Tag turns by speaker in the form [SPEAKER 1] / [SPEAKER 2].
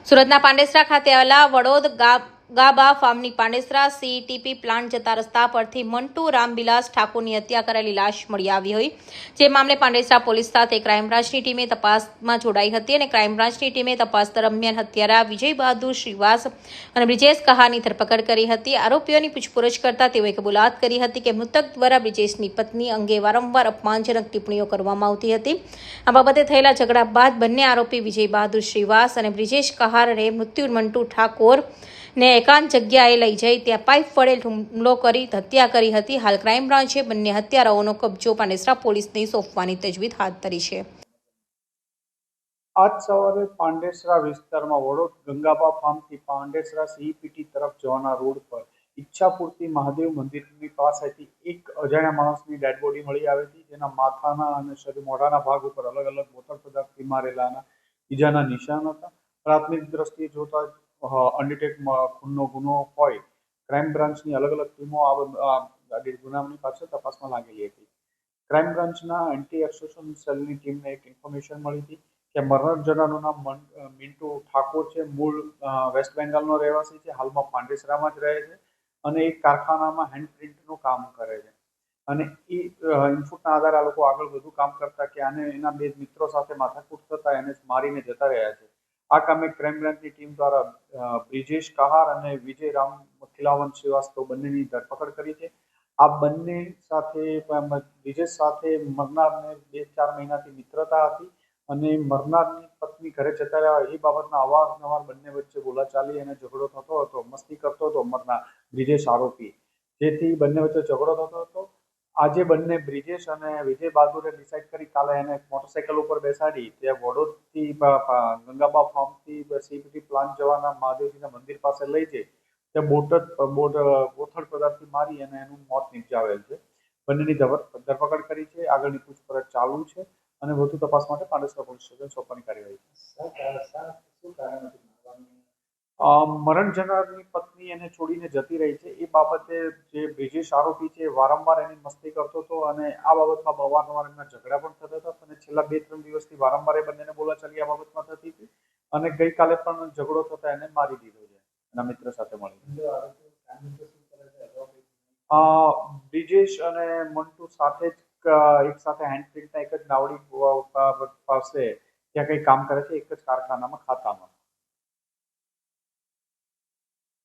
[SPEAKER 1] સુરતના પાંડેસરા ખાતે આવેલા Vadod GABA ફાર્મની Pandesara CTP plant જતા રસ્તા પરથી મંટુ રામબિલાસ ઠાકોરની હત્યા કરાયેલી લાશ મળી આવી હોય, જે મામલે પાંડેસરા પોલીસ સાથે ક્રાઇમ બ્રાન્ચની ટીમે તપાસમાં જોડાઈ હતી અને ક્રાઇમ બ્રાન્ચની ટીમે તપાસ દરમિયાન હત્યારા વિજય બહાદુર શ્રીવાસ અને બ્રિજેશ કહારની ધરપકડ કરી હતી। આરોપીઓની પૂછપરછ કરતા તેઓએ કબૂલાત કરી હતી કે મૃતક દ્વારા બ્રિજેશની પત્ની અંગે વારંવાર અપમાનજનક ટિપ્પણીઓ કરવામાં આવતી હતી। આ બાબતે થયેલા ઝઘડા બાદ બંને આરોપી વિજય બહાદુર શ્રીવાસ અને બ્રિજેશ કહારને મૃત્યુ મંટુ ઠાકોર ને એકાંત જગ્યાએ લઈ જઈ ત્યાં પાઇપ વડે હુમલો કરી હત્યા કરી હતી। હાલ ક્રાઇમ બ્રાન્ચે બંને હત્યારાઓનો કબજો પાંડેસરા પોલીસને સોંપવાની તજવીજ હાથ ધરી છે।
[SPEAKER 2] આજ સવારે પાંડેસરા વિસ્તારમાં વડોદ ગંગાબા ફાર્મથી પાંડેસરા સીપીટી તરફ જવાના રોડ પર ઈચ્છાપૂર્તિ મહાદેવ મંદિરની પાસેથી એક અજાણ્યા માણસની ડેડ બોડી મળી આવી હતી, જેના માથાના અને શરીર મોઢાના ભાગ ઉપર અલગ અલગ બોથડ પદાર્થથી મારેલાના ઈજાના નિશાન હતા। પ્રાથમિક દ્રષ્ટિએ જોતા અનડિટેક ખૂનનો ગુનો હોય, ક્રાઇમ બ્રાન્ચની અલગ અલગ ટીમો આ ગુનાની પાછળ તપાસમાં લાગેલી હતી। ક્રાઇમ બ્રાન્ચના એન્ટી એક્સટોર્શન સેલની ટીમને એક ઇન્ફોર્મેશન મળી હતી કે મરણ જનારનું નામ મિન્ટુ ઠાકોર છે, મૂળ વેસ્ટ બેંગાલનો રહેવાસી છે, હાલમાં પાંડેસરામાં જ રહે છે અને એક કારખાનામાં હેન્ડ પ્રિન્ટનું કામ કરે છે અને એ ઇનપુટના આધારે આ લોકો આગળ વધુ કામ કરતા કે આને એના બે મિત્રો સાથે માથાકૂટ થતા એને મારીને જતા રહ્યા છે। આ કામે ક્રાઇમ બ્રાન્ચની ટીમ દ્વારા બ્રિજેશ કહાર અને વિજય રામ ખિલાવન શ્રીવાસ્તવ બંનેની ધરપકડ કરી છે। આ બંને સાથે બ્રિજેશ સાથે મરનારને 2-4 મહિનાથી મિત્રતા હતી અને મરનારની પત્ની ઘરે જતા રહ્યા એ બાબતના અવારનવાર બંને વચ્ચે બોલાચાલી અને ઝઘડો થતો હતો, મસ્તી કરતો હતો મરનાર બ્રિજેશ આરોપી, જેથી બંને વચ્ચે ઝઘડો થતો હતો। આજે બંને બ્રિજેશ અને વિજય બહાદુરે ડિસાઇડ કરી કાલે એને મોટરસાઇકલ ઉપર બેસાડી ત્યાં વડોદથી ગંગાબા ફાર્મથી સીપીટી પ્લાન્ટ જવાના મહાદેવજીના મંદિર પાસે લઈ જઈ ત્યાં બોથડ પદાર્થથી મારી અને એનું મોત નિપજાવેલ છે। બંનેની ધરપકડ કરી છે, આગળની પૂછપરછ ચાલુ છે અને વધુ તપાસ માટે પાંડેસરા પોલીસ સ્ટેશન સોંપવાની કાર્યવાહી છે। મરણ જનારની પત્ની એને છોડીને જતી રહી છે એ બાબતે જે બ્રિજેશ આરોપી છે વારંવાર એની મસ્તી કરતો હતો અને આ બાબતમાં અવારનવાર એમના ઝઘડા પણ થતા હતા અને છેલ્લા 2-3 દિવસથી વારંવાર એ બંનેને બોલાચાલી આ બાબતમાં થતી હતી અને ગઈકાલે પણ ઝઘડો થતા એને મારી દીધો છે એના મિત્ર સાથે મળી। બ્રિજેશ અને મંટુ સાથે જ એક સાથે હેન્ડ પ્રિન્ટના એક જ નાવડી પાસે ત્યાં કંઈ કામ કરે છે, એક જ કારખાનામાં ખાતામાં।